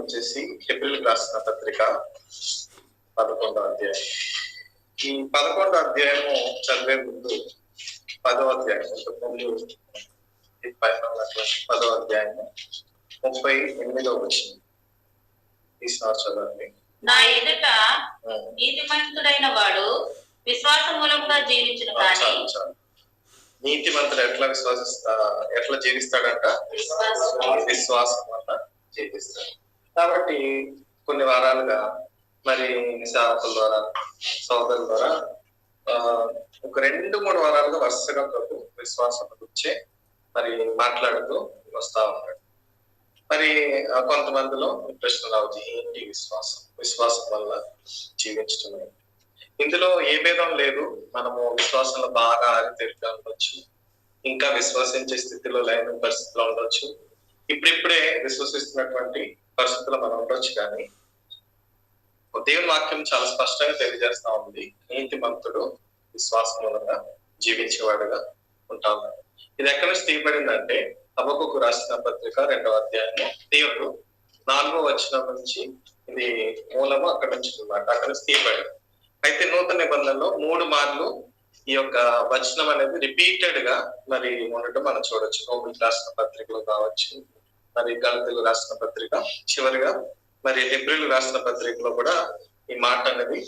వచ్చేసి హెబ్రీయులకు రాసిన పత్రిక 11వ అధ్యాయం. ఈ 11వ అధ్యాయము చదివే ముందు 10వ అధ్యాయం ముందు 10వ అధ్యాయము 38వ వచనం ఈసారి చదవండి. నా ఎదుట నీతిమంతుడైన వాడు విశ్వాస మూలంగా జీవించును కానీ నీతిమంతుడు ఎట్లా జీవిస్తాడంట? విశ్వాసం వల్ల జీవిస్తాడు. కాబట్టి కొన్ని వారాలుగా మరి సేవకుల ద్వారా సోదరుల ద్వారా ఒక 2-3 వారాలుగా వరుసగా ప్రభు విశ్వాసం గురించే మరి మాట్లాడుతూ వస్తా ఉన్నాడు. మరి కొంతమందిలో ప్రశ్న రావచ్చు, ఏంటి విశ్వాసం? విశ్వాసం వల్ల జీవించడం. ఇందులో ఏ భేదం లేదు. మనము విశ్వాసంలో బాగా ఆరితేరుగా ఉండొచ్చు, ఇంకా విశ్వసించే స్థితిలో లేని పరిస్థితిలో ఉండొచ్చు, ఇప్పుడిప్పుడే విశ్వసిస్తున్నటువంటి పరిస్థితుల్లో మనం ఉండొచ్చు. కానీ దేవుని వాక్యం చాలా స్పష్టంగా తెలియజేస్తా ఉంది, నీతిమంతుడు విశ్వాసం మూలంగా జీవించేవాడుగా ఉంటా ఉన్నాడు. ఇది ఎక్కడి నుంచి తీయబడిందంటే హబక్కూకు రాసిన పత్రిక 2వ అధ్యాయము దేవుడు 4వ వచనం నుంచి ఇది మూలము అక్కడి నుంచి అన్నమాట. అక్కడి నుంచి తీయబడింది. అయితే నూతన నిబంధనలో 3 మార్లు ఈ యొక్క వచనం అనేది రిపీటెడ్ గా మరి ఉండటం మనం చూడొచ్చు. రోమిలకు రాసిన పత్రికలో కావచ్చు, మరి గలతీయులకు రాసిన పత్రిక, చివరిగా మరి హెబ్రీయులకు రాసిన పత్రికలో కూడా ఈ మాట అనేది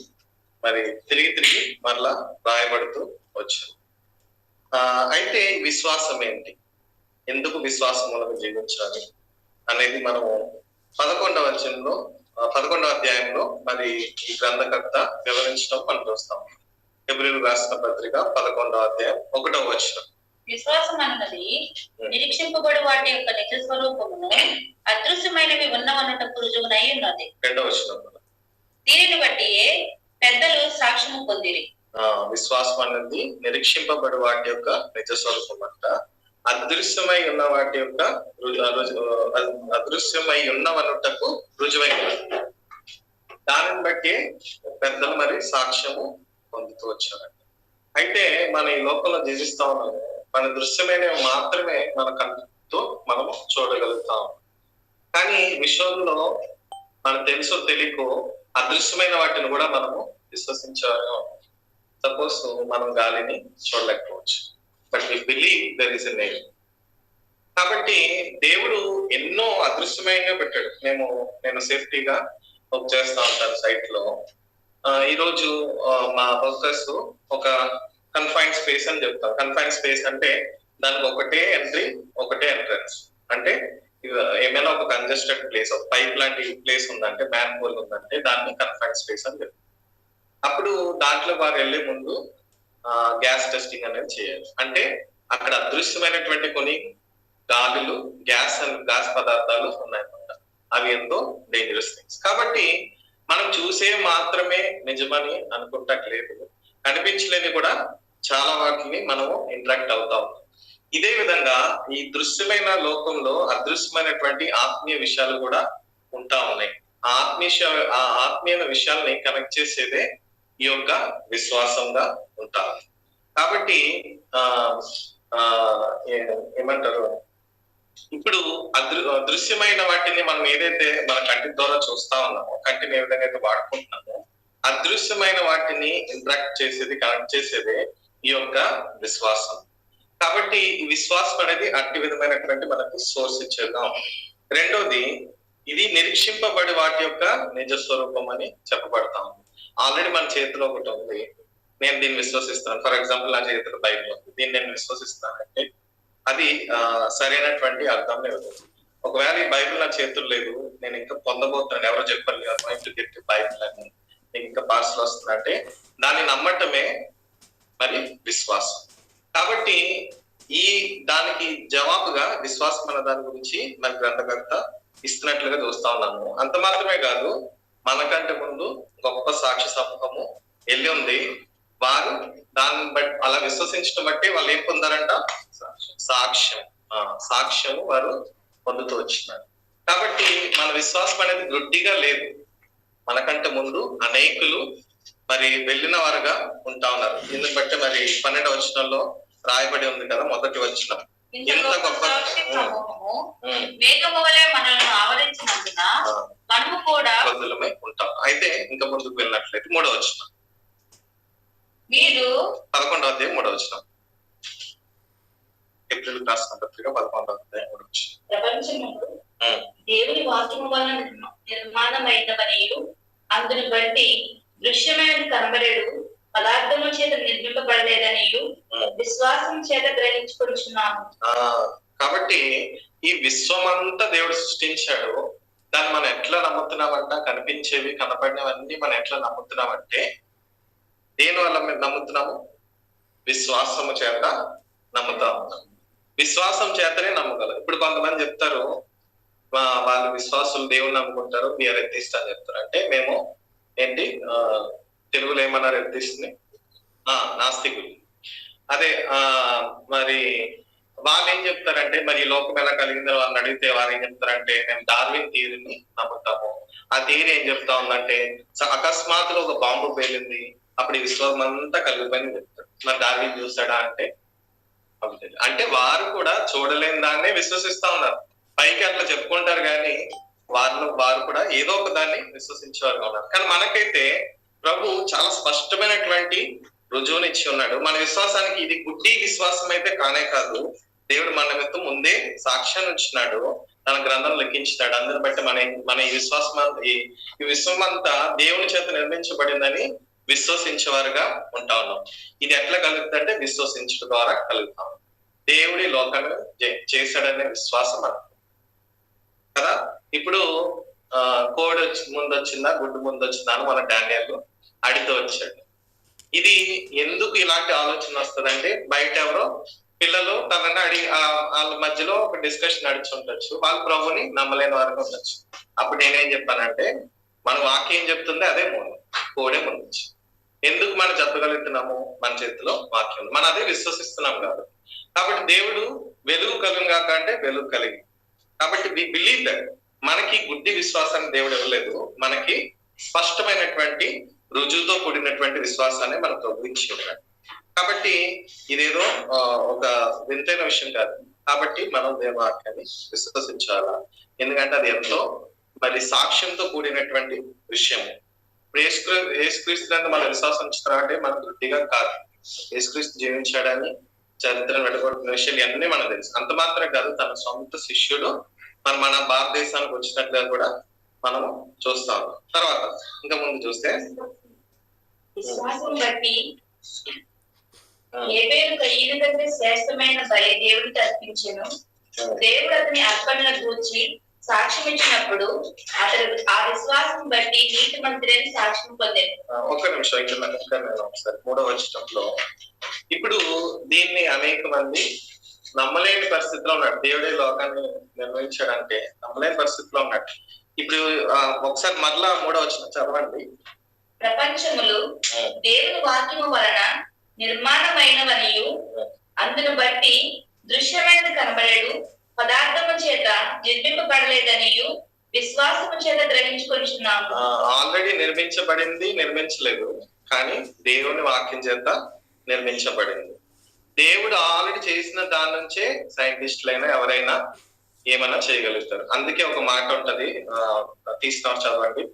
మరి తిరిగి మరలా రాయబడుతూ వచ్చింది. అయితే విశ్వాసం ఏంటి, ఎందుకు విశ్వాసం మూలంగా జీవించాలి అనేది మనము 11వ వచనంలో 11వ అధ్యాయంలో మరి ఈ గ్రంథకర్త వివరించడం మనం చూస్తాం. హెబ్రీయులకు రాసిన పత్రిక 11వ అధ్యాయం 1వ వచనం. విశ్వాసం అన్నది నిరీక్షింపబడి వాటి యొక్క నిజ స్వరూపమును అదృశ్యమైనవి ఉన్నవన్నటకు రుజువునై ఉన్నది. 2వ వచనం. దీనిని బట్టి పెద్దలు సాక్ష్యము పొందిరి. విశ్వాసం అనేది నిరీక్షింపబడి వాటి యొక్క నిజ స్వరూపం అంట, అదృశ్యమై ఉన్న వాటి యొక్క అదృశ్యమై ఉన్నవన్నటకు రుజువై ఉన్నది. దానిని బట్టి పెద్దలు మరి సాక్ష్యము పొందుతూ వచ్చారంట. అయితే మన ఈ లోకంలో జీవిస్తా ఉన్నాము, మన దృశ్యమైనవి మాత్రమే మన కంటితో మనము చూడగలుగుతాం. కానీ విశ్వంలో మనకు తెలుసో తెలియకో అదృశ్యమైన వాటిని కూడా మనము విశ్వసించాము. సపోజ్ మనం గాలిని చూడలేకపోవచ్చు, but we believe there is a name. కాబట్టి దేవుడు ఎన్నో అదృశ్యమైనగా పెట్టాడు. నేను సేఫ్టీగా వర్క్ చేస్తా ఉంటాను సైట్ లో. ఈరోజు మా వర్కర్స్ ఒక కన్ఫైన్డ్ స్పేస్ అని చెప్తాం. కన్ఫైన్డ్ స్పేస్ అంటే దానికి ఒకటే ఎంట్రీ, ఒకటే ఎంట్రన్స్. అంటే ఏమైనా ఒక కంజెస్టెడ్ ప్లేస్, ఒక పైప్ లాంటి ప్లేస్ ఉందంటే, మ్యాన్ హోల్ ఉందంటే దాన్ని కన్ఫైన్డ్ స్పేస్ అని చెప్తాం. అప్పుడు దాంట్లో వారు వెళ్లే ముందు గ్యాస్ టెస్టింగ్ అనేది చేయాలి. అంటే అక్కడ అదృశ్యమైనటువంటి కొన్ని గ్యాస్ పదార్థాలు ఉన్నాయన్నమాట. అవి ఎంతో డేంజరస్ థింగ్స్. కాబట్టి మనం చూసే మాత్రమే నిజమని అనుకుంటట్లేదు, కనిపించలేని కూడా చాలా వాటిని మనము ఇంటరాక్ట్ అవుతా ఉన్నాం. ఇదే విధంగా ఈ దృశ్యమైన లోకంలో అదృశ్యమైనటువంటి ఆత్మీయ విషయాలు కూడా ఉంటా ఉన్నాయి. ఆ ఆత్మీయ విషయాల్ని కనెక్ట్ చేసేదే ఈ యొక్క విశ్వాసంగా ఉంటారు. కాబట్టి ఏమంటారు, ఇప్పుడు అదృశ్యమైన వాటిని మనం ఏదైతే మన కంటి ద్వారా చూస్తా ఉన్నామో, కంటిని ఏ విధంగా అయితే వాడుకుంటున్నామో, అదృశ్యమైన వాటిని ఇంటరాక్ట్ చేసేది, కనెక్ట్ చేసేదే ఈ యొక్క విశ్వాసం. కాబట్టి ఈ విశ్వాసం అనేది అట్టి విధమైనటువంటి మనకు సోర్స్ ఇచ్చేదా. రెండోది, ఇది నిరీక్షింపబడి వాటి యొక్క నిజ స్వరూపం అని చెప్పబడతా ఉంది. ఆల్రెడీ మన చేతిలో ఒకటి ఉంది, నేను దీన్ని విశ్వసిస్తాను. ఫర్ ఎగ్జాంపుల్, నా చేతిలో బైబిల్ ఉంది, దీన్ని నేను విశ్వసిస్తానంటే అది సరైనటువంటి అర్థం లేదు. ఒకవేళ ఈ బైబిల్ నా చేతుల్లో లేదు, నేను ఇంకా పొందబోతున్నాను, ఎవరో చెప్పారు బైబిల్ అని నీకు ఇంకా పార్సల్ వస్తుందంటే దాన్ని నమ్మటమే మరి విశ్వాసం. కాబట్టి దానికి జవాబుగా విశ్వాసం అన్న దాని గురించి మన గ్రంథకర్త ఇస్తున్నట్లుగా చూస్తా ఉన్నాము. అంత మాత్రమే కాదు, మనకంటే ముందు గొప్ప సాక్షి సమూహము వెళ్ళి ఉంది. వారు దాన్ని బట్టి అలా విశ్వసించడం బట్టి వాళ్ళు ఏం పొందారంట? సాక్ష్యము వారు పొందుతూ వచ్చినారు. కాబట్టి మన విశ్వాసం అనేది గుడ్డిగా లేదు. మనకంటే ముందు అనేకులు మరి వెళ్ళిన వారుగా ఉంటా ఉన్నారు. దీన్ని బట్టి మరి 12వ వచనంలో రాయబడి ఉంది కదా, మొదటి వచనం, ఇంత గొప్ప వేగము వలె మనల్ని ఆవరించినందున మనము కూడా బదులమై ఉంటాం. అయితే ఇంకా ముందుకు వెళ్ళినట్లయితే 3వ వచనం, మీరు 11వ అధ్యాయం 3వ వచనం. ఏప్రిల్ రాసిన పత్రిక 11వ అధ్యాయం 3వ వచనం. ప్రపంచములు దేవుని వాక్యము వలన నిర్మాణమైనవనియు అందుని బట్టి దృశ్యమైన కనబడేడు పదార్థము చేత నిర్మింపబడలేదనియు విశ్వాసం చేత గ్రహించుకొనుచున్నాము. కాబట్టి ఈ విశ్వమంతా దేవుడు సృష్టించాడు. దాన్ని మనం ఎట్లా నమ్ముతున్నామంట? కనిపించేవి కనపడినవన్నీ మనం ఎట్లా నమ్ముతున్నామంటే దేని వల్ల మేము నమ్ముతున్నాము? విశ్వాసము చేత నమ్ముతాము. విశ్వాసం చేతనే నమ్మగలరు. ఇప్పుడు కొంతమంది చెప్తారు, వాళ్ళు విశ్వాసులు దేవుని నమ్ముకుంటారు, వీఆర్ ఎత్తిస్ట్ అని చెప్తారు. అంటే మేము ఏంటి తెలుగులో ఏమన్నారు ఎత్తిస్ట్ని? నాస్తికులు. అదే మరి వాళ్ళు ఏం చెప్తారంటే, మరి ఈ లోకం ఎలా కలిగిందో వాళ్ళని అడిగితే వాళ్ళు ఏం చెప్తారంటే, మేము డార్విన్ థియరీని నమ్ముతాము. ఆ థియరీ ఏం చెప్తా ఉందంటే, అకస్మాత్తుగా ఒక బాంబు పేలింది, అప్పుడు ఈ విశ్వం అంతా కలిగిపోయింది చెప్తారు. మరి డార్విన్ చూస్తాడా అంటే అంటే వారు కూడా చూడలేని దాన్నే విశ్వసిస్తా ఉన్నారు. పైకి అట్లా చెప్పుకుంటారు కానీ వారు కూడా ఏదో ఒక దాన్ని విశ్వసించేవారుగా ఉన్నారు. కానీ మనకైతే ప్రభు చాలా స్పష్టమైనటువంటి రుజువునిచ్చి ఉన్నాడు. మన విశ్వాసానికి ఇది గుడ్డి విశ్వాసం అయితే కానే కాదు. దేవుడు మన నిమిత్తం ముందే సాక్ష్యాన్ని ఇచ్చినాడు, తన గ్రంథం లెక్కించినాడు. అందరిని బట్టి మన ఈ విశ్వాసం ఈ విశ్వం అంతా దేవుని చేత నిర్మించబడిందని విశ్వసించేవారుగా ఉంటా ఉన్నాం. ఇది ఎట్లా కలుగుతుందంటే విశ్వసించడం ద్వారా కలుగుతాం. దేవుడి లోకాన్ని చేశాడనే విశ్వాసం మనకు కదా. ఇప్పుడు కోడి ముందు వచ్చిందా గుడ్డు ముందు వచ్చిందా అని మన డానియల్ అడిగితే వచ్చాడు. ఇది ఎందుకు ఇలాంటి ఆలోచన వస్తుందంటే, బయట ఎవరో పిల్లలు తనని అడిగి వాళ్ళ మధ్యలో ఒక డిస్కషన్ నడిచి ఉండొచ్చు, వాళ్ళ ప్రభుని నమ్మలేని వారికి ఉండొచ్చు. అప్పుడు నేనేం చెప్పానంటే, మన వాక్యం ఏం చెప్తుంది అదే మూలం, కోడే ముందు. ఎందుకు మనం చెప్పగలుగుతున్నాము? మన చేతిలో వాక్యం, మనం అదే విశ్వసిస్తున్నాం కాదు. కాబట్టి దేవుడు వెలుగు కలుగుగాక అంటే వెలుగు కలిగి. కాబట్టి వి బిలీవ్ దట్ మనకి గుడ్డి విశ్వాసాన్ని దేవుడు ఇవ్వలేదు, మనకి స్పష్టమైనటువంటి రుజువుతో కూడినటువంటి విశ్వాసాన్ని మన ప్రభు ఇచ్చి ఉన్నాడు. కాబట్టి ఇదేదో ఒక వింతైన విషయం కాదు. కాబట్టి మనం దేవుని వాక్యాన్ని విశ్వసించాలా, ఎందుకంటే అది ఎంతో మరి సాక్ష్యంతో కూడినటువంటి విషయము. యేసుక్రీస్తు మన విశ్వాసం ఉంచుతారంటే మన గుడ్డిగా కాదు. యేసుక్రీస్తు జీవించాడని చరిత్రను వెడగొట్టిన విషయాలు అన్నీ మనకు తెలుసు. అంత మాత్రమే కాదు, తన సొంత శిష్యుడు మన భారతదేశానికి వచ్చినట్లుగా కూడా మనము చూస్తాం. తర్వాత ఇంకా ముందు చూస్తే విశ్వాసం బట్టి హేబేలు కయీను కంటే శ్రేష్టమైన బలి దేవుడికి అర్పించెను. దేవుడు అతని అర్పణను గూర్చి సాక్ష్యం ఇచ్చినప్పుడు అతడు ఆ విశ్వాసం బట్టి నీతి మంత్రిని సాక్ష్యం పొందాడు. ఒక్క నిమిషం ఇక్కడ నేను ఒకసారి 3వ వచనంలో, ఇప్పుడు దీన్ని అనేక మంది నమ్మలేని పరిస్థితిలో ఉన్నాడు. దేవుడే లోకాన్ని నిర్వహించాడంటే నమ్మలేని పరిస్థితిలో ఉన్నాడు. ఇప్పుడు ఒకసారి మరలా 3వ వచనం చదవండి. ప్రపంచములు దేవుని వాక్యము వలన నిర్మాణమైనవనియు అందును బట్టి దృశ్యమైన కనబడేడు పదార్థము చేత నిర్మింపబడలేదనియు విశ్వాసము చేత గ్రహించుకొనుచున్నాము. ఆల్రెడీ నిర్మించబడింది, నిర్మించలేదు, కానీ దేవుని వాక్యం చేత నిర్మించబడింది. దేవుడు ఆల్రెడీ చేసిన దాని నుంచే సైంటిస్టులైనా ఎవరైనా ఏమైనా చేయగలుగుతారు. అందుకే ఒక మాట ఉంటది, తీసుకున్నారు చదవండి.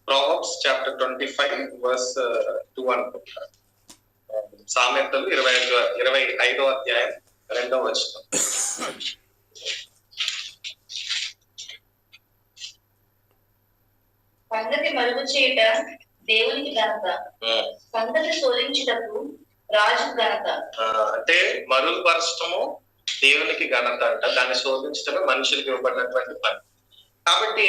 ప్రావర్బ్స్ చాప్టర్ 25:2 అనుకుంటారు. సామెతలు 25వ అధ్యాయం 2వ వచనం. సంగతి మరుగు చేయుట దేవునికి ఘనత, సంగతి శోధించుటకు రాజు ఘనత. అంటే మరుగుపరచటము దేవునికి ఘనత అంట, దాన్ని శోధించటమే మనుషులకు ఇవ్వబడినటువంటి పని. కాబట్టి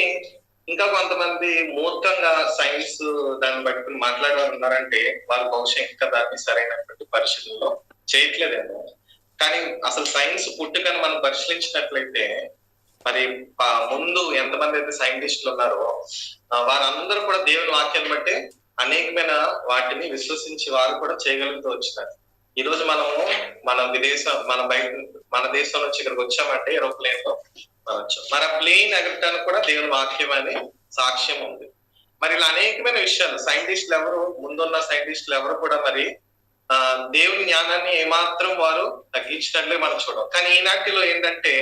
ఇంకా కొంతమంది మూర్ఖంగా సైన్స్ దాన్ని పట్టుకుని మాట్లాడేవారు ఉన్నారంటే వాళ్ళు బహుశా ఇంకా దాన్ని సరైనటువంటి పరిశీలనలో చేయట్లేదేమో. కానీ అసలు సైన్స్ పుట్టుకని మనం పరిశీలించినట్లయితే మరి ముందు ఎంతమంది అయితే సైంటిస్టులు ఉన్నారో వారందరూ కూడా దేవుని వాక్యాన్ని బట్టి అనేకమైన వాటిని విశ్వసించి వారు కూడా చేయగలుగుతూ వచ్చినారు. ఈ రోజు మనము మన దేశం నుంచి ఇక్కడికి వచ్చామంటే ఏరోప్లేన్ లో వచ్చాం. మరి ఆ ప్లేన్ ఎగరటానికి కూడా దేవుని వాక్యం అనే సాక్ష్యం ఉంది. మరి ఇలా అనేకమైన విషయాలు సైంటిస్టులు ఎవరు, ముందున్న సైంటిస్టులు ఎవరు కూడా మరి దేవుని జ్ఞానాన్ని ఏమాత్రం వారు తగ్గించినట్లే మనం చూడం. కానీ ఈనాటిలో ఏంటంటే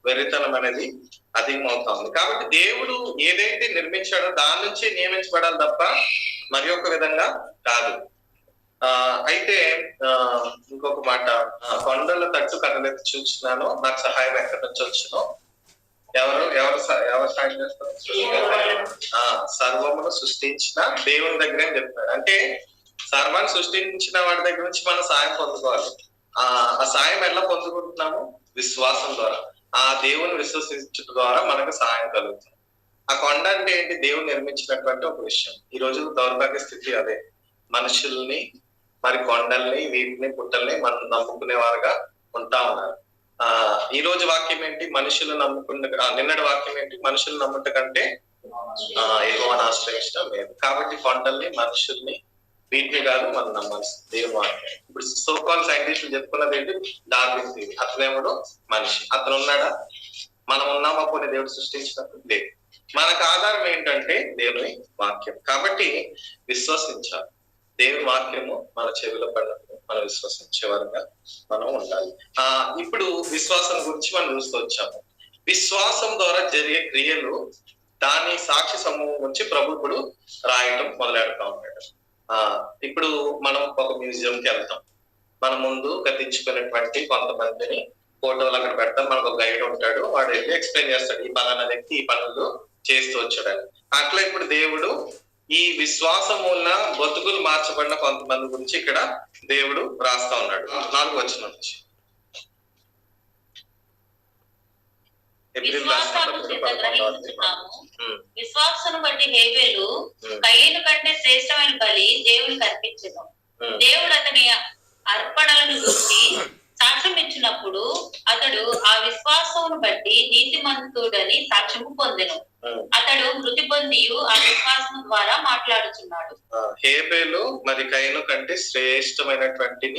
వెర్రితనం అనేది అధికమవుతా ఉంది. కాబట్టి దేవుడు ఏదైతే నిర్మించాడో దాని నుంచి నియమించబడాలి తప్ప మరి ఒక విధంగా కాదు. అయితే ఇంకొక మాట, కొండల తట్టు కథలెత్తి చూస్తున్నాను, నాకు సహాయం ఎక్కడి నుంచి వచ్చును. ఎవరు సాయం చేస్తారు? సర్వమును సృష్టించిన దేవుని దగ్గర అని చెప్తాడు. అంటే సర్వాన్ని సృష్టించిన వాడి దగ్గర నుంచి మనం సాయం పొందుకోవాలి. ఆ సాయం ఎలా పొందుకుంటున్నాము? విశ్వాసం ద్వారా. ఆ దేవుని విశ్వసించడం ద్వారా మనకు సహాయం కలుగుతుంది. ఆ కొండ అంటే ఏంటి? దేవుడు నిర్మించినటువంటి ఒక విషయం. ఈ రోజు దౌర్భాగ్య స్థితి అదే. మనుషుల్ని, మరి కొండల్ని, వీటిని, పుట్టల్ని మనం నమ్ముకునే వారుగా ఉంటా ఉన్నారు. ఈ రోజు వాక్యం ఏంటి? మనుషులు నిన్నటి వాక్యం ఏంటి? మనుషులు నమ్ముట కంటే యెహోవాను ఆశ్రయించడం లేదు. కాబట్టి కొండల్ని, మనుషుల్ని, వీటిని కాదు మనం నమ్మాల్సి దేవుని వాక్యం. ఇప్పుడు సోకాల్ సైంటిస్టులు చెప్పుకున్నది ఏంటి? Darwin theory. అతనేమో మనిషి. అతను ఉన్నాడా? మనం ఉన్నామా? కొన్ని దేవుడు సృష్టించినప్పుడు లేదు. మనకు ఆధారం ఏంటంటే దేవుని వాక్యం. కాబట్టి విశ్వసించాలి. దేవుని వాక్యము మన చెవిలో పడినప్పుడు మనం విశ్వసించే వారుగా మనం ఉండాలి. ఇప్పుడు విశ్వాసం గురించి మనం చూస్తూ వచ్చాము. విశ్వాసం ద్వారా జరిగే క్రియలు, దాని సాక్షి సమూహం గురించి ప్రభు ఇప్పుడు రాయటం మొదలెడతా ఉన్నాడు. ఇప్పుడు మనం ఒక మ్యూజియంకి వెళ్తాం. మన ముందు గతించుకున్నటువంటి కొంతమందిని ఫోటోలు అక్కడ పెడతాం. మనకు ఒక గైడ్ ఉంటాడు, వాడు వెళ్ళి ఎక్స్ప్లెయిన్ చేస్తాడు, ఈ పలానా వ్యక్తి ఈ పనులు చేస్తూ వచ్చాడని. అట్లా ఇప్పుడు దేవుడు ఈ విశ్వాసం వల్ల బతుకులు మార్చబడిన కొంతమంది గురించి ఇక్కడ దేవుడు రాస్తా ఉన్నాడు. 4వ వచనం నుంచి. విశ్వాసం బట్టి హేబెలు కయీను కంటే శ్రేష్టమైన బలి దేవునికి అర్పించెను. దేవుడు అతని అర్పణలను చూసి సాక్ష్యం ఇచ్చినప్పుడు అతడు ఆ విశ్వాసమును బట్టి నీతిమంతుడని సాక్ష్యము పొందెను. అతడు మృతి పొంది ఆ విశ్వాసం ద్వారా మాట్లాడుచున్నాడు. హేబెలు మరి కయీను కంటే శ్రేష్టమైనటువంటి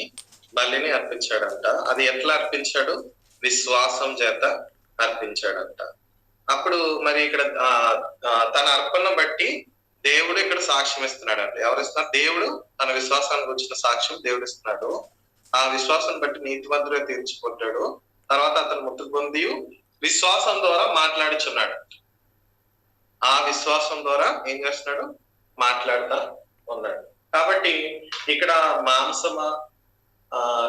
బలిని అర్పించాడంట. అది ఎట్లా అర్పించాడు? విశ్వాసం చేత అర్పించాడంట. అప్పుడు మరి ఇక్కడ తన అర్పణ బట్టి దేవుడు ఇక్కడ సాక్ష్యం ఇస్తున్నాడంట. ఎవరు ఇస్తున్నారు? దేవుడు తన విశ్వాసానికి వచ్చిన సాక్ష్యం దేవుడు ఇస్తున్నాడు. ఆ విశ్వాసం బట్టి నీతిమంతుడే తీర్చుకుంటాడు. తర్వాత అతను మృతి పొంది విశ్వాసం ద్వారా మాట్లాడుచున్నాడు. ఆ విశ్వాసం ద్వారా ఏం చేస్తున్నాడు? మాట్లాడుతా ఉన్నాడు. కాబట్టి ఇక్కడ మాంసమా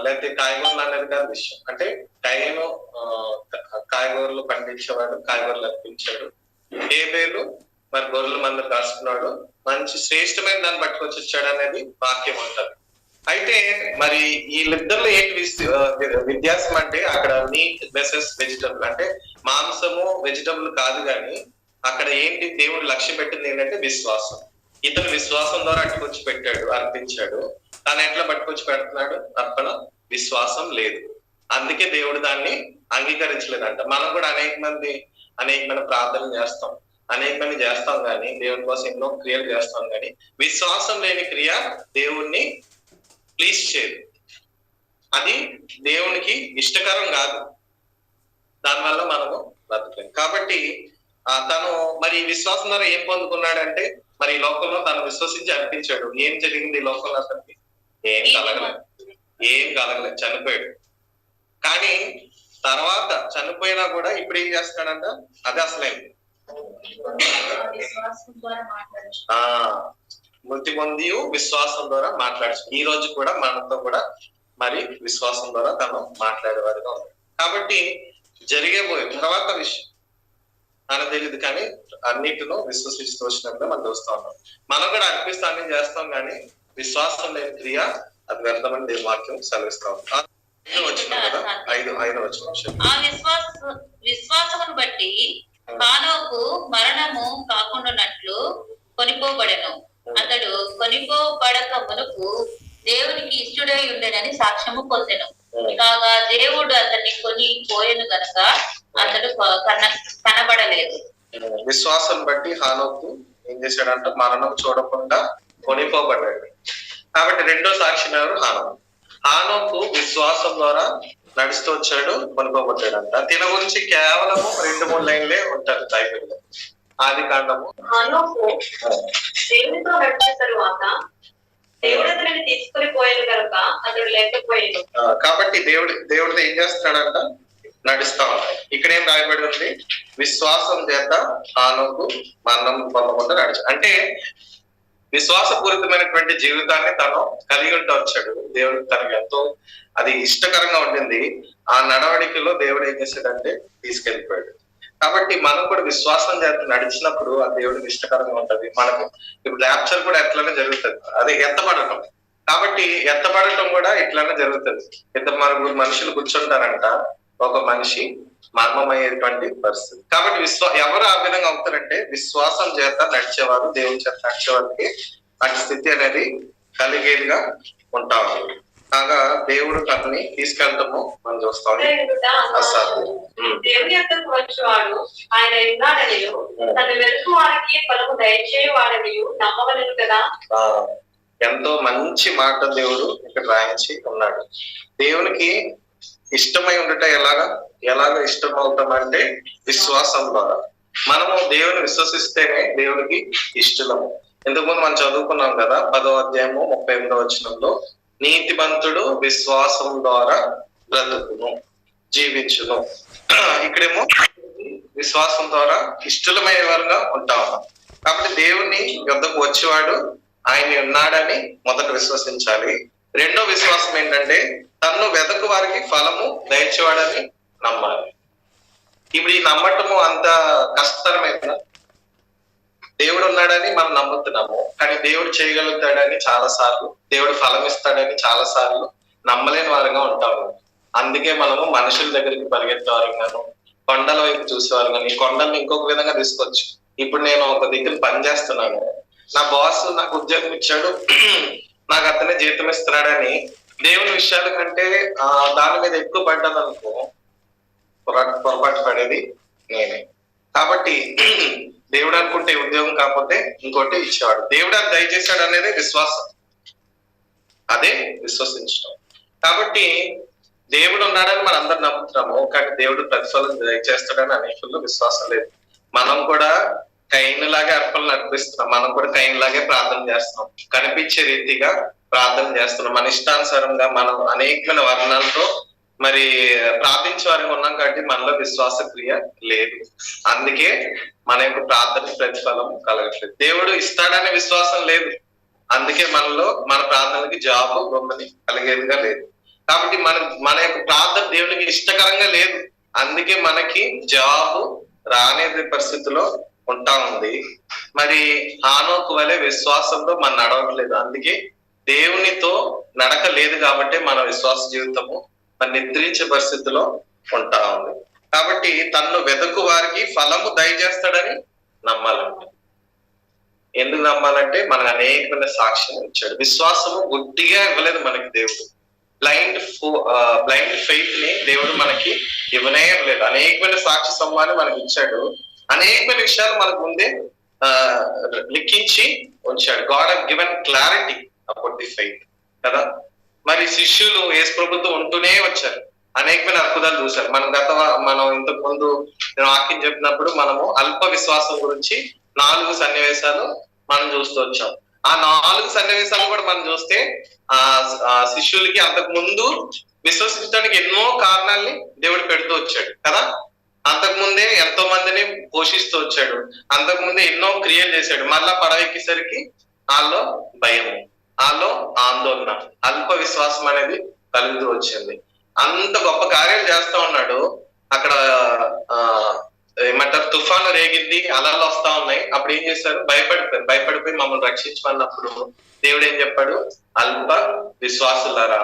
లేకపోతే కాయగూరలు అనేది కాదు విషయం. అంటే కయీను కాయగూరలు పండించేవాడు, కాయగూరలు అర్పించాడు. హేబెలు మరి గొర్రెల మంద కాసుకున్నాడు, మంచి శ్రేష్టమైన దాన్ని పట్టుకొచ్చి వచ్చాడు అనేది వాక్యం ఉంటుంది. అయితే మరి వీళ్ళిద్దరిలో ఏంటి వ్యత్యాసం అంటే, అక్కడ మీట్ వెసెస్ వెజిటబుల్, అంటే మాంసము వెజిటబుల్ కాదు, కానీ అక్కడ ఏంటి దేవుడు లక్ష్య పెట్టింది ఏంటంటే విశ్వాసం. ఇతను విశ్వాసం ద్వారా అట్టుకొచ్చి పెట్టాడు, అర్పించాడు. తను ఎట్లా పట్టుకొచ్చి పెడుతున్నాడు? అర్పణ విశ్వాసం లేదు, అందుకే దేవుడు దాన్ని అంగీకరించలేదంట. మనం కూడా అనేకమైన ప్రార్థనలు చేస్తాం, అనేకమంది చేస్తాం, కానీ దేవుని కోసం ఎన్నో క్రియలు చేస్తాం, కానీ విశ్వాసం లేని క్రియ దేవుణ్ణి ప్లీజ్ చేయదు. అది దేవునికి ఇష్టకరం కాదు. దానివల్ల మనము బ్రతకలేం. కాబట్టి తను మరి విశ్వాసం ద్వారా ఏం పొందుకున్నాడంటే, మరి ఈ లోకంలో తను విశ్వసించి అర్పించాడు. ఏం జరిగింది ఈ లోకంలో? అతనికి ఏం కలగలేదు, చనిపోయాడు. కానీ తర్వాత చనిపోయినా కూడా ఇప్పుడు ఏం చేస్తాడంట? అదే అసలైంది. మృతి పొంది విశ్వాసం ద్వారా మాట్లాడు. ఈ రోజు కూడా మనతో కూడా మరి విశ్వాసం ద్వారా తను మాట్లాడేవారుగా ఉన్నాడు. కాబట్టి జరిగేపోయే తర్వాత విషయం మనకు తెలియదు, కానీ అన్నిటిలో విశ్వసిస్తూ వచ్చినప్పుడు మనం చూస్తా ఉన్నాం. మనం కూడా అర్పిస్తాన్ని చేస్తాం, కానీ విశ్వాసం లేని క్రియ అది వ్యర్థమని దేవుని వాక్యం సెలవిస్తా ఉంటాం. విశ్వాసమును బట్టి హానోకు మరణము కాకుండానట్లు కొనిపోబడెను. అతడు కొనిపోబడక మునుపు దేవునికి ఇష్టడై ఉండేనని సాక్ష్యము పొందెను. కాగా దేవుడు అతన్ని కొని పోయెను గనక అతడు కనబడలేదు. విశ్వాసం బట్టి హానోకు ఏం చేశాడంట? మరణం చూడకుండా కొనిపోబడ్డాడు. కాబట్టి రెండో సాక్షి ఎవరు? హానోకు విశ్వాసం ద్వారా నడుస్తూ వచ్చాడు, కొనుకోబడ్డాడంట. తిన గురించి కేవలం 2-3 లైన్లే ఉంటారు బైబిల్లో. ఆది కాండము. దేవునితో నడిచిన తరువాత దేవుడు అతనిని తీసుకొని పోయాను కనుక అతడు లేకపోయాడు. కాబట్టి దేవుడితో ఏం చేస్తున్నాడంట? నడుస్తా ఉన్నాయి. ఇక్కడ ఏం రాయబడి ఉంది? విశ్వాసం చేత హానోకు మరణం పొందకుండా నడిచి, అంటే విశ్వాసపూరితమైనటువంటి జీవితాన్ని తను కలిగి ఉంటూ వచ్చాడు. దేవుడు తనకు ఎంతో అది ఇష్టకరంగా ఉండింది. ఆ నడవడికలో దేవుడు ఏం చేశాడంటే తీసుకెళ్ళిపోయాడు. కాబట్టి మనం కూడా విశ్వాసం చేత నడిచినప్పుడు ఆ దేవుడికి ఇష్టకరంగా ఉంటది. మనకు ఇప్పుడు ర్యాప్చర్ కూడా ఎట్లనే జరుగుతుంది, అదే ఎత్తబడటం. కాబట్టి ఎత్తబడటం కూడా ఇట్లానే జరుగుతుంది. ఇద్దరు మనుషులు కూర్చుంటారంట, ఒక మనిషి మర్మమయ్యేటువంటి పరిస్థితి. కాబట్టి ఎవరు ఆ విధంగా అవుతారంటే విశ్వాసం చేత నడిచేవారు, దేవుని చేత నడిచేవారికి అటు స్థితి అనేది కలిగేదిగా ఉంటా ఉంది. కాగా దేవుడు తనని తీసుకెళ్తాము మనం చూస్తాం. దేవుని యొద్దకు వచ్చేవాడు ఆయన ఉన్నాడనియు తన వెలుగు వారికి ఫలము దయచేయవాడనియు నమ్మవలెను కదా. ఎంతో మంచి మాట దేవుడు ఇక్కడ రాయించి ఉన్నాడు. దేవునికి ఇష్టమై ఉండట ఎలాగ ఇష్టం అవుతామంటే విశ్వాసం ద్వారా. మనము దేవుని విశ్వసిస్తేనే దేవునికి ఇష్టలము. ఇంతకుముందు మనం చదువుకున్నాం కదా 10వ అధ్యాయము 38వ వచనంలో, నీతిమంతుడు విశ్వాసం ద్వారా బ్రతుకును జీవించును. ఇక్కడేమో విశ్వాసం ద్వారా ఇష్టలమయ్యేవారుగా ఉంటా ఉన్నాం. కాబట్టి దేవుని యొద్దకు వచ్చేవాడు ఆయన ఉన్నాడని మొదట విశ్వసించాలి. రెండో విశ్వాసం ఏంటంటే తన్ను వెదకు వారికి ఫలము దయచేవాడని నమ్మాలి. ఇప్పుడు ఈ నమ్మటము అంత కష్టతరమైన, దేవుడు ఉన్నాడని మనం నమ్ముతున్నాము, కానీ దేవుడు చేయగలుగుతాడని చాలా సార్లు, దేవుడు ఫలం ఇస్తాడని చాలా సార్లు నమ్మలేని వారుగా ఉంటాము. అందుకే మనము మనుషుల దగ్గరికి పరిగెత్తేవారుగాను, కొండల వైపు చూసేవారు. కానీ ఈ కొండల్ని ఇంకొక విధంగా తీసుకోవచ్చు. ఇప్పుడు నేను ఒక దగ్గర పని చేస్తున్నాను, నా బాస్ నాకు ఉద్యోగం ఇచ్చాడు, నాకు అతనే జీతం ఇస్తున్నాడని దేవుని విషయాల కంటే దాని మీద ఎక్కువ పడ్డాను అనుకో, పొరపాటు పడేది నేనే. కాబట్టి దేవుడు అనుకుంటే ఉద్యోగం కాకపోతే ఇంకోటి ఇచ్చేవాడు. దేవుడు అది దయచేశాడు అనేది విశ్వాసం, అదే విశ్వసించడం. కాబట్టి దేవుడు ఉన్నాడని మనం అందరు నమ్ముతున్నాము, కానీ దేవుడు ప్రతిఫలం దయచేస్తాడని అనేకుల్లో విశ్వాసం లేదు. మనం కూడా కైన్ లాగే అర్పణలు నడిపిస్తున్నాం, మనం కూడా కైన్ లాగే ప్రార్థన చేస్తున్నాం, కనిపించే రీతిగా ప్రార్థన చేస్తున్నాం, మన ఇష్టానుసారంగా మనం అనేకమైన వర్ణాలతో మరి ప్రార్థించే వారికి ఉన్నాం. కాబట్టి మనలో విశ్వాస క్రియ లేదు, అందుకే మన యొక్క ప్రార్థన ప్రతిఫలం కలగట్లేదు. దేవుడు ఇస్తాడనే విశ్వాసం లేదు, అందుకే మనలో మన ప్రార్థనకి జవాబు గొప్పని కలిగేదిగా లేదు. కాబట్టి మన యొక్క ప్రార్థన దేవునికి ఇష్టకరంగా లేదు, అందుకే మనకి జవాబు రానేది పరిస్థితిలో ఉంటా ఉంది. మరి హానోకు వలె విశ్వాసంలో మనం నడవట్లేదు, అందుకే దేవునితో నడక లేదు. కాబట్టి మన విశ్వాస జీవితము మన నిద్రించే పరిస్థితిలో ఉంటా ఉంది. కాబట్టి తన్ను వెదకు వారికి ఫలము దయచేస్తాడని నమ్మాలంట. ఎందుకు నమ్మాలంటే మనకు అనేకమైన సాక్ష్యం ఇచ్చాడు. విశ్వాసము గుడ్డిగా ఇవ్వలేదు మనకి దేవుడు. బ్లైండ్ ఫెయిత్ ని దేవుడు మనకి ఇవ్వనే ఇవ్వలేదు. అనేకమైన సాక్షి సమూహాన్ని మనకి ఇచ్చాడు, అనేకమైన విషయాలు మనకు ముందే లిఖించి ఉంచాడు. God have given clarity about the faith కదా. మరి శిష్యులు యేసు ప్రభుతో ఉంటూనే వచ్చారు, అనేకమైన అద్భుతాలు చూశారు. మనం ఇంతకు ముందు నేను వాక్యం చెప్పినప్పుడు మనము అల్ప విశ్వాసం గురించి 4 సన్నివేశాలు మనం చూస్తూ వచ్చాం. ఆ 4 సన్నివేశాలు కూడా మనం చూస్తే ఆ శిష్యులకి అంతకు ముందు విశ్వసించడానికి ఎన్నో కారణాలని దేవుడు పెడుతూ వచ్చాడు కదా. అంతకు ముందే ఎంతో మందిని పోషిస్తూ వచ్చాడు, అంతకు ముందే ఎన్నో క్రియలు చేశాడు. మళ్ళా పడవెక్కేసరికి వాళ్ళలో భయము, వాళ్ళలో ఆందోళన, అల్ప విశ్వాసం అనేది కలుగుతూ వచ్చింది. అంత గొప్ప కార్యాలు చేస్తా ఉన్నాడు. అక్కడ ఏమంటారు, తుఫాను రేగింది, అలలు వస్తా ఉన్నాయి. అప్పుడు ఏం చేశారు? భయపడిపోయి మమ్మల్ని రక్షించమన్నప్పుడు దేవుడు ఏం చెప్పాడు? అల్ప విశ్వాసులారా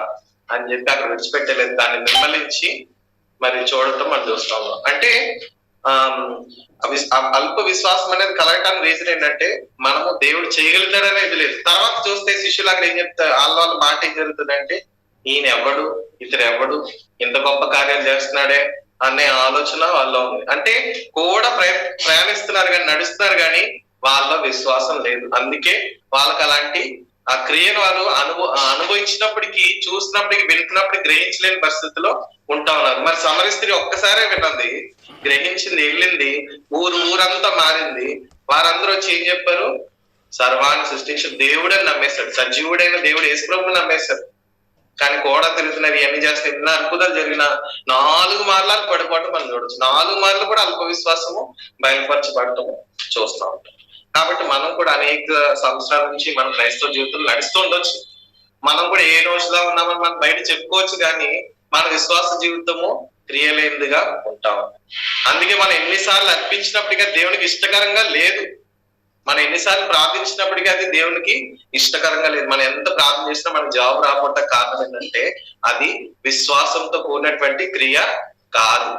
అని చెప్పి అక్కడ విడిచిపెట్టలేదు, దాన్ని నిర్మలించి మరి చూడటం మనం చూస్తా ఉన్నాం. అంటే అల్ప విశ్వాసం అనేది కలగటానికి రీజన్ ఏంటంటే మనము దేవుడు చేయగలుగుతాడనేది లేదు. తర్వాత చూస్తే శిష్యులు అక్కడ ఏం చెప్తారు, వాళ్ళ మాట ఏం జరుగుతుందంటే ఈయన ఎవడు, ఇతడు ఎవడు, ఇంత గొప్ప కార్యాలు చేస్తున్నాడే అనే ఆలోచన వాళ్ళలో ఉంది. అంటే కూడా ప్రయాణిస్తున్నారు కానీ, నడుస్తున్నారు కానీ వాళ్ళలో విశ్వాసం లేదు. అందుకే వాళ్ళకి అలాంటి ఆ క్రియను వారు అనుభవించినప్పటికీ, చూసినప్పటికీ, వింటున్నప్పటికీ గ్రహించలేని పరిస్థితిలో ఉంటా ఉన్నారు. మరి సమరీ స్త్రీ ఒక్కసారే విన్నది, గ్రహించింది, వెళ్ళింది, ఊరంతా మారింది. వారందరూ వచ్చి ఏం చెప్పారు? సర్వాన్ని సృష్టించిన దేవుడని నమ్మేశాడు, సజీవుడైన దేవుడు యేసు ప్రభువుని నమ్మేశారు. కానీ గోడ తిరుగుతున్నవి ఇవన్నీ చేస్తే ఎన్ని అద్భుతాలు జరిగిన 4 మార్లు పడిపోవటం మనం చూడొచ్చు. 4 మార్లు కూడా అల్ప విశ్వాసము బయలుపరచబడటము చూస్తూ ఉంటాం. కాబట్టి మనం కూడా అనేక సంవత్సరాల నుంచి మన క్రైస్తవ జీవితంలో నడుస్తూ ఉండొచ్చు. మనం కూడా ఏ రోజులా ఉన్నామని మనం బయట చెప్పుకోవచ్చు, కానీ మన విశ్వాస జీవితము క్రియలేనిదిగా ఉంటాం. అందుకే మనం ఎన్నిసార్లు అర్పించినప్పటికీ దేవునికి ఇష్టకరంగా లేదు. మనం ఎన్నిసార్లు ప్రార్థించినప్పటికీ అది దేవునికి ఇష్టకరంగా లేదు. మనం ఎంత ప్రార్థన చేసినా మనకు జవాబు రాకపోవడం కారణం ఏంటంటే అది విశ్వాసంతో కూడినటువంటి క్రియ కాదు.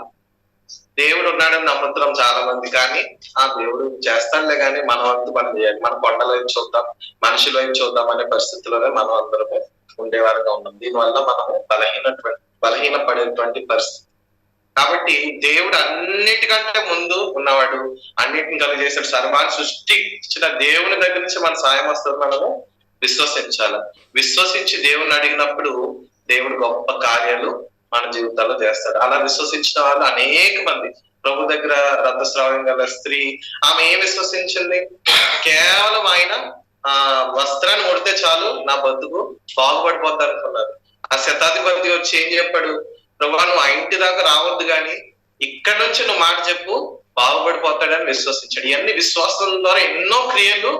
దేవుడు ఉన్నాడని నమ్ముతున్నాం చాలా మంది, కానీ ఆ దేవుడు చేస్తాడులే కానీ మనం అంతా మనం చేయాలి. మన కొండల వైపు చూద్దాం, మనుషుల వైపు చూద్దాం అనే పరిస్థితుల్లోనే మనం అందరము ఉండేవారుగా ఉన్నాం. దీనివల్ల మనము బలహీనపడేటువంటి పరిస్థితి. కాబట్టి దేవుడు అన్నిటికంటే ముందు ఉన్నవాడు, అన్నిటిని కలిగజేసాడు. సర్వాన్ని సృష్టించిన దేవుని దగ్గర నుంచి మన సాయం వస్తుంది. మనము విశ్వసించాలి. విశ్వసించి దేవుని అడిగినప్పుడు దేవుడు గొప్ప కార్యాలు మన జీవితాల్లో చేస్తాడు. అలా విశ్వసించిన వాళ్ళు అనేక మంది. ప్రభు దగ్గర రక్తస్రావం గల స్త్రీ, ఆమె ఏం విశ్వసించింది? కేవలం ఆయన వస్త్రాన్ని ముడితే చాలు నా బతుకు బాగుపడిపోతా అనుకున్నారు. ఆ శతాధిపతి వచ్చి ఏం చెప్పాడు? ప్రభు, నువ్వు ఆ ఇంటి దాకా రావద్దు, కానీ ఇక్కడ నుంచి నువ్వు మాట చెప్పు బాగుపడిపోతాడని విశ్వసించాడు. ఇవన్నీ విశ్వాసం ద్వారా ఎన్నో క్రియలు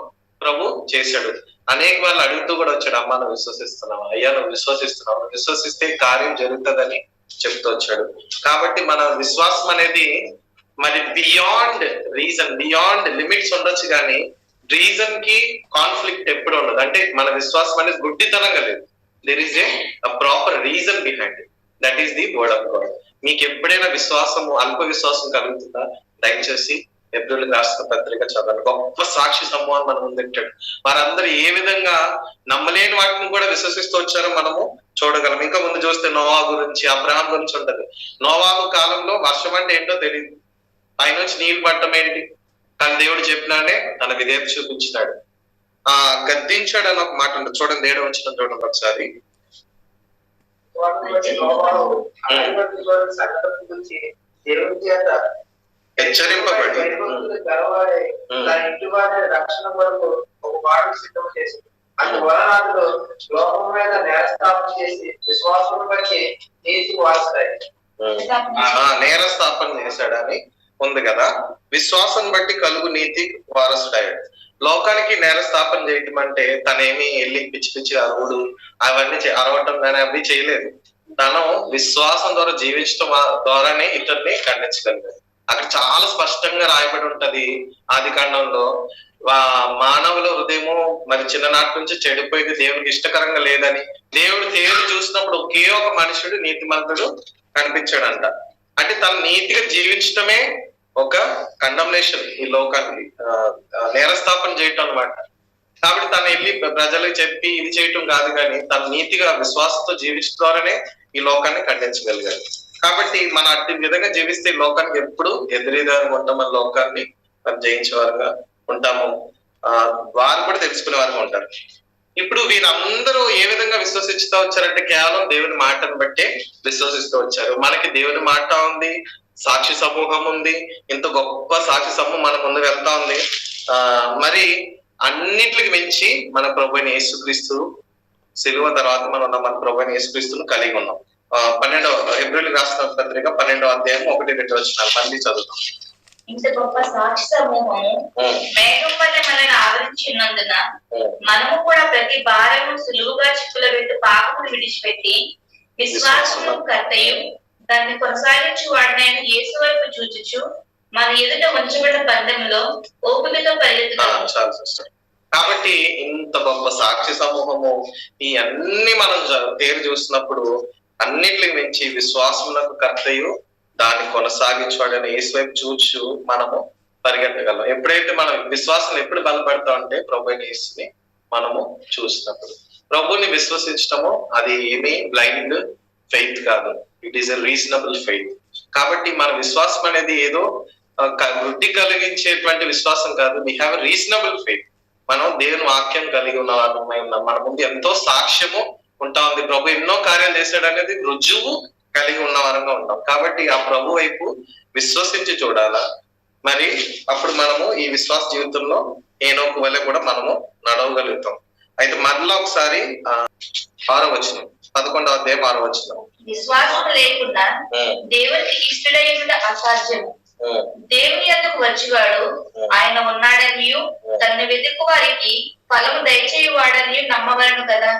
ప్రభు చేశాడు. అనేక వాళ్ళు అడుగుతూ కూడా వచ్చాడు, అమ్మా నువ్వు విశ్వసిస్తున్నావు, అయ్యా నువ్వు విశ్వసిస్తున్నావు, నువ్వు విశ్వసిస్తే కార్యం జరుగుతుందని చెప్తూ వచ్చాడు. కాబట్టి మన విశ్వాసం అనేది మరి బియాండ్ రీజన్, బియాండ్ లిమిట్స్ ఉండొచ్చు, కానీ రీజన్ కి కాన్ఫ్లిక్ట్ ఎప్పుడు ఉండదు. అంటే మన విశ్వాసం అనేది గుడ్డితనంగా లేదు. There is a proper reason behind it. That is the word of God. మీకు ఎప్పుడైనా విశ్వాసము అల్ప విశ్వాసం కలుగుతుందా? దయచేసి హెబ్రీయులకు రాసిన పత్రిక చదవండి. గొప్ప సాక్షి సమూహాన్ని మనం ముందెట్టాడు. వారందరూ ఏ విధంగా నమ్మలేని వాటిని కూడా విశ్వసిస్తూ వచ్చారో మనము చూడగలం. ఇంకా ముందు చూస్తే నోవా గురించి, అబ్రహాం గురించి ఉంటది. నోవాహు కాలంలో వర్షం అంటే ఏంటో తెలియదు, ఆయన నుంచి నీళ్లు పట్టడం ఏంటి, కానీ దేవుడు చెప్పినాడే తన విధేయత చూపించినాడు. గద్దించాడు అని ఒక మాట ఉంటుంది. చూడండి 7వ వచనం చూడండి ఒకసారి. హెచ్చరింపబడి రక్షణ కొరకు ఒక వాడు సిద్ధం చేసి అందువలన లోకం మీద నేరస్థాపన చేసి విశ్వాసం బట్టి నీతికి వాస్తాయి. నేరస్థాపన చేశాడని ఉంది కదా. విశ్వాసం బట్టి కలుగు నీతి వారసుడయ్యాడు. లోకానికి నేరస్థాపన చేయటం అంటే తనేమి వెళ్ళి పిచ్చి పిచ్చి అరువుడు అవన్నీ అరవటం కానీ అవి చేయలేదు. తను విశ్వాసం ద్వారా జీవించడం ద్వారానే ఇతరుని ఖండించగలిగాడు. అక్కడ చాలా స్పష్టంగా రాయబడి ఉంటది ఆదికాండంలో. మానవుల హృదయము మరి చిన్ననాటి నుంచి చెడిపోయింది, దేవునికి ఇష్టకరంగా లేదని దేవుడు తేరు చూసినప్పుడు ఒకే ఒక మనుషుడు నీతిమంతుడు కనిపించాడంట. అంటే తను నీతిగా జీవించటమే ఒక కండమ్నేషన్ ఈ లోకానికి, నేరస్థాపన చేయటం అనమాట. కాబట్టి తను వెళ్ళి ప్రజలకు చెప్పి ఇది చేయటం కాదు, కానీ తను నీతిగా విశ్వాసంతో జీవించడం ద్వారానే ఈ లోకాన్ని ఖండించగలిగాడు. కాబట్టి మన అట్టి విధంగా జీవిస్తే ఈ లోకానికి ఎప్పుడు ఎదురేదారుగా ఉంటాం, మన లోకాన్ని మనం జయించేవారుగా ఉంటాము. వారు కూడా తెలుసుకునే వారుగా ఉంటారు. ఇప్పుడు వీరందరూ ఏ విధంగా విశ్వసిస్తూ వచ్చారంటే కేవలం దేవుని మాటను బట్టే విశ్వసిస్తూ వచ్చారు. మనకి దేవుని మాట ఉంది, సాక్షి సమూహం ఉంది, ఇంత గొప్ప సాక్షి సమూహం మన ముందు వెళ్తా ఉంది. మరి అన్నిటికి మించి మన ప్రభువైన యేసుక్రీస్తు సిలువ తర్వాత మనం ఉన్న మన ప్రభువైన యేసుక్రీస్తును కలిగి ఉన్నాం. 12వ హెబ్రీయులకు రాసిన పత్రిక 12వ అధ్యాయం 1-2 వచనాలు మళ్ళీ చదువుతాం. ఇంత గొప్ప సాక్షి సమూహము మేఘం వల్ల మనల్ని ఆవరించినందున మనము కూడా ప్రతి భారము సులువుగా చిక్కుల పెట్టు పాపమును విడిచిపెట్టి విశ్వాసము కర్తయు దాన్ని కొనసాగించు వాడినైన యేసు వైపు చూచుచు మన ఎదుట ఉంచబడిన బంధంలో ఓపికతో పరిగెత్తుతాము. కాబట్టి ఇంత గొప్ప సాక్షి సమూహము ఈ అన్ని మనం పేరు చూసినప్పుడు అన్నిటికి మించి విశ్వాసమునకు కర్తయు దాన్ని కొనసాగించాడని యేసు వైపు చూచు మనము పరిగెత్తగలం. ఎప్పుడైతే మనం విశ్వాసం ఎప్పుడు బలపడతాం అంటే ప్రభువైన యేసుని మనము చూసినప్పుడు. ప్రభువుని విశ్వసించటము అది ఏమీ బ్లైండ్ ఫెయిత్ కాదు, it is a reasonable faith. కాబట్టి మన విశ్వాసం అనేది ఏదో వృద్ధి కలిగించేటువంటి విశ్వాసం కాదు. We have a reasonable faith. మనం దేవుని వాక్యం కలిగి ఉన్న వారమై ఉన్నాం. మన ముందు ఎంతో సాక్ష్యము ఉంటా ఉంది. ప్రభు ఎన్నో కార్యాలు చేశాడు అనేది రుజువు కలిగి ఉన్న వారంగా ఉంటాం. కాబట్టి ఆ ప్రభు వైపు విశ్వసించి చూడాలా. మరి అప్పుడు మనము ఈ విశ్వాస జీవితంలో ఏనోకు వల్ల కూడా మనము నడవగలుగుతాం. అయితే మరలా ఒకసారి 6వ వచనం 11వ అధ్యాయం 6వ వచనం. విశ్వాసం లేకుండా దేవునికి ఇష్టడైన అసాధ్యము. దేవుని యొద్దకు వచ్చివాడు ఆయన ఉన్నాడనియు తనను వెతుకు వారికి ఫలము దయచేయువాడని నమ్మవలను కదా.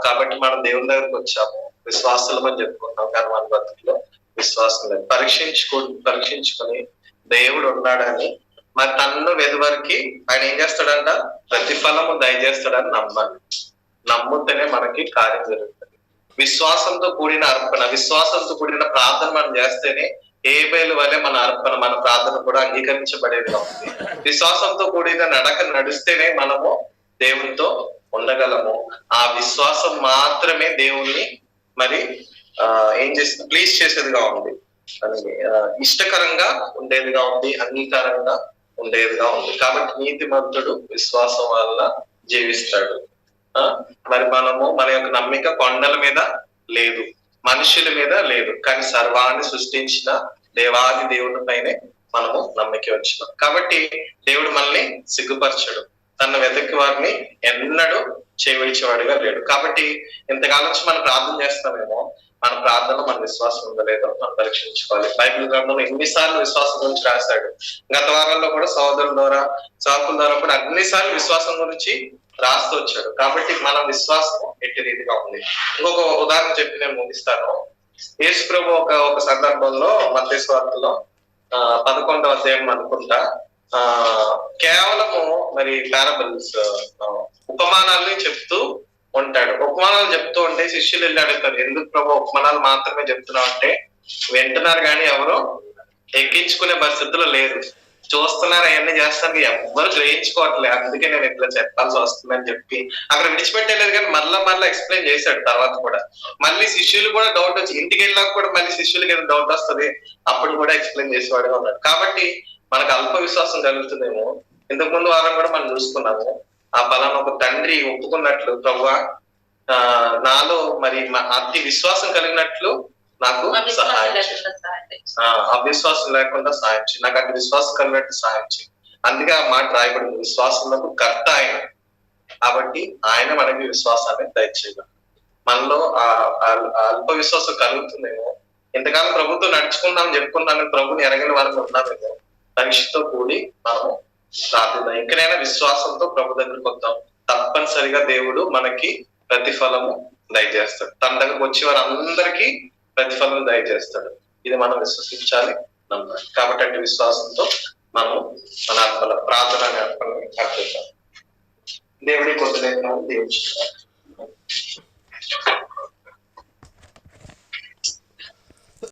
కాబట్టి మనం దేవుని దగ్గరకు వచ్చాము, విశ్వాసం అని చెప్పుకుంటాం, కానీ మన బతుకులో విశ్వాసం లేదు. పరీక్షించుకొని దేవుడు ఉన్నాడని మరి తన్ను వెదువరికి ఆయన ఏం చేస్తాడంట, ప్రతిఫలము దయచేస్తాడని నమ్మాలి. నమ్ముతేనే మనకి కార్యం జరుగుతుంది. విశ్వాసంతో కూడిన అర్పణ, విశ్వాసంతో కూడిన ప్రార్థన మనం చేస్తేనే ఏబేలు వలె మన అర్పణ, మన ప్రార్థన కూడా అంగీకరించబడేదిగా ఉంది. విశ్వాసంతో కూడిన నడక నడిస్తేనే మనము దేవునితో ఉండగలము. ఆ విశ్వాసం మాత్రమే దేవుణ్ణి మరి ఏం చేస్తుంది, ప్లీజ్ చేసేదిగా ఉంది, ఇష్టకరంగా ఉండేదిగా ఉంది, అంగీకారంగా ఉండేదిగా ఉంది. కాబట్టి నీతిమంతుడు విశ్వాసం వల్ల జీవిస్తాడు. మరి మనము మన యొక్క నమ్మిక కొండల మీద లేదు, మనుషుల మీద లేదు, కానీ సర్వాన్ని సృష్టించిన దేవాది దేవుని పైనే మనము నమ్మిక వచ్చినాం. కాబట్టి దేవుడు మనల్ని సిగ్గుపరచడు, తన వెతకి వారిని ఎన్నడూ చేయించేవాడిగా లేడు. కాబట్టి ఇంతకాలం నుంచి మనం ప్రార్థన చేస్తామేమో, మన ప్రార్థన మన విశ్వాసం ఉందో లేదో మనం పరీక్షించుకోవాలి. బైబిల్ గ్రంథంలో ఎన్నిసార్లు విశ్వాసం గురించి రాశాడు. గత వారాల్లో కూడా సహోదరుల ద్వారా సాకుల ద్వారా కూడా అన్నిసార్లు విశ్వాసం గురించి రాస్తూ వచ్చాడు. కాబట్టి మన విశ్వాసం ఎట్టి రీతిగా ఉంది. ఇంకొక ఉదాహరణ చెప్పి నేను ముగిస్తాను. యేసు ప్రభు ఒక సందర్భంలో మత్తయి సువార్తలో 11వ అధ్యాయం అనుకుంటా, కేవలము మరి పారబుల్స్, ఉపమానాల్ని చెప్తూ ఉంటాడు. ఉపమానాలు చెప్తూ ఉంటే శిష్యులు వెళ్ళి అడుగుతారు, ఎందుకు ప్రభు ఉపమానాలు మాత్రమే చెప్తున్నావు అంటే, వింటున్నారు కానీ ఎవరు ఎక్కించుకునే పరిస్థితుల్లో లేరు, చూస్తున్నారు, అవన్నీ చేస్తానికి ఎవ్వరు గ్రహించుకోవట్లేదు, అందుకే నేను ఇట్లా చెప్పాల్సి వస్తుందని చెప్పి అక్కడ విడిచిపెట్టలేదు. కానీ మళ్ళా ఎక్స్ప్లెయిన్ చేశాడు. తర్వాత కూడా మళ్ళీ శిష్యులు కూడా డౌట్ వచ్చి, ఇంటికి వెళ్ళాక కూడా మళ్ళీ శిష్యులకి ఏదో డౌట్ వస్తుంది, అప్పుడు కూడా ఎక్స్ప్లెయిన్ చేసేవాడుగా ఉన్నాడు. కాబట్టి మనకు అల్ప విశ్వాసం కలుగుతుందేమో. ఇంతకు ముందు వారం కూడా మనం చూసుకున్నాము, ఆ పలానా ఒక తండ్రి ఒప్పుకున్నట్లు, ప్రభువా నాలో మరి అతి విశ్వాసం కలిగినట్లు నాకు సహాయం, అవిశ్వాసం లేకుండా సాయం చేయి, నాకు అతి విశ్వాసం కలిగినట్టు సాయం చేయి. అందుకే ఆ మాట రాయబడింది, విశ్వాసంలో కర్త ఆయన. కాబట్టి ఆయన మనకి విశ్వాసాన్ని దయచేయగలరు. మనలో అల్ప విశ్వాసం కలుగుతుందేమో. ఇంతకాలం ప్రభుత్వం నడుచుకున్నాం చెప్పుకున్నాం, ప్రభుని ఎరగిన వారికి ఉన్నామేమో. పరీక్షతో కూడి మనము ప్రార్థన, ఇంకనైనా విశ్వాసంతో ప్రభు దగ్గరికి వద్దాం. తప్పనిసరిగా దేవుడు మనకి ప్రతిఫలము దయచేస్తాడు. తన దగ్గరకు వచ్చే వారందరికీ ప్రతిఫలం దయచేస్తాడు. ఇది మనం విశ్వసించాలి, నమ్మాలి. కాబట్టి అట్టి విశ్వాసంతో మనం మన ప్రార్థన అర్పిద్దాం. దేవుడి కొద్ది దేవుడు